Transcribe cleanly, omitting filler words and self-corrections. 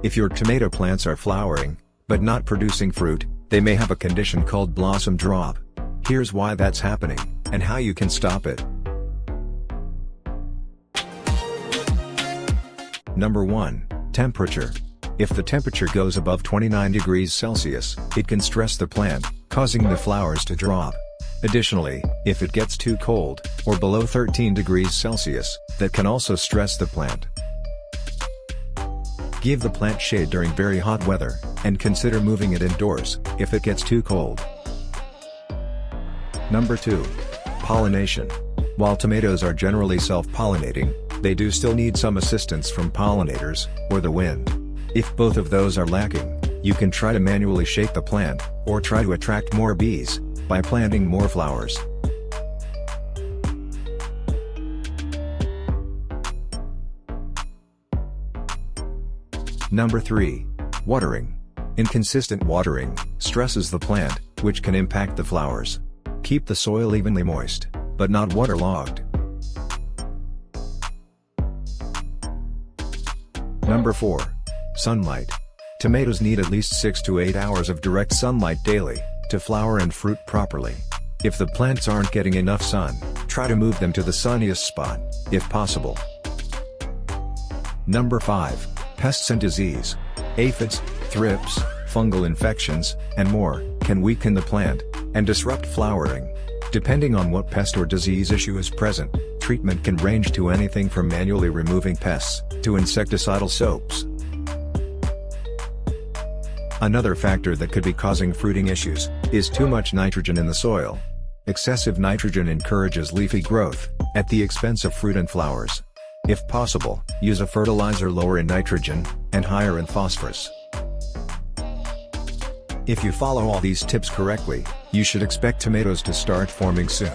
If your tomato plants are flowering, but not producing fruit, they may have a condition called blossom drop. Here's why that's happening, and how you can stop it. Number 1. Temperature. If the temperature goes above 29 degrees Celsius, it can stress the plant, causing the flowers to drop. Additionally, if it gets too cold, or below 13 degrees Celsius, that can also stress the plant. Give the plant shade during very hot weather, and consider moving it indoors, if it gets too cold. Number 2. Pollination. While tomatoes are generally self-pollinating, they do still need some assistance from pollinators, or the wind. If both of those are lacking, you can try to manually shake the plant, or try to attract more bees, by planting more flowers. Number 3. Watering. Inconsistent watering stresses the plant, which can impact the flowers. Keep the soil evenly moist, but not waterlogged. Number 4. Sunlight. Tomatoes need at least 6 to 8 hours of direct sunlight daily, to flower and fruit properly. If the plants aren't getting enough sun, try to move them to the sunniest spot, if possible. Number 5. Pests and disease. Aphids, thrips, fungal infections, and more, can weaken the plant, and disrupt flowering. Depending on what pest or disease issue is present, treatment can range to anything from manually removing pests, to insecticidal soaps. Another factor that could be causing fruiting issues, is too much nitrogen in the soil. Excessive nitrogen encourages leafy growth, at the expense of fruit and flowers. If possible, use a fertilizer lower in nitrogen, and higher in phosphorus. If you follow all these tips correctly, you should expect tomatoes to start forming soon.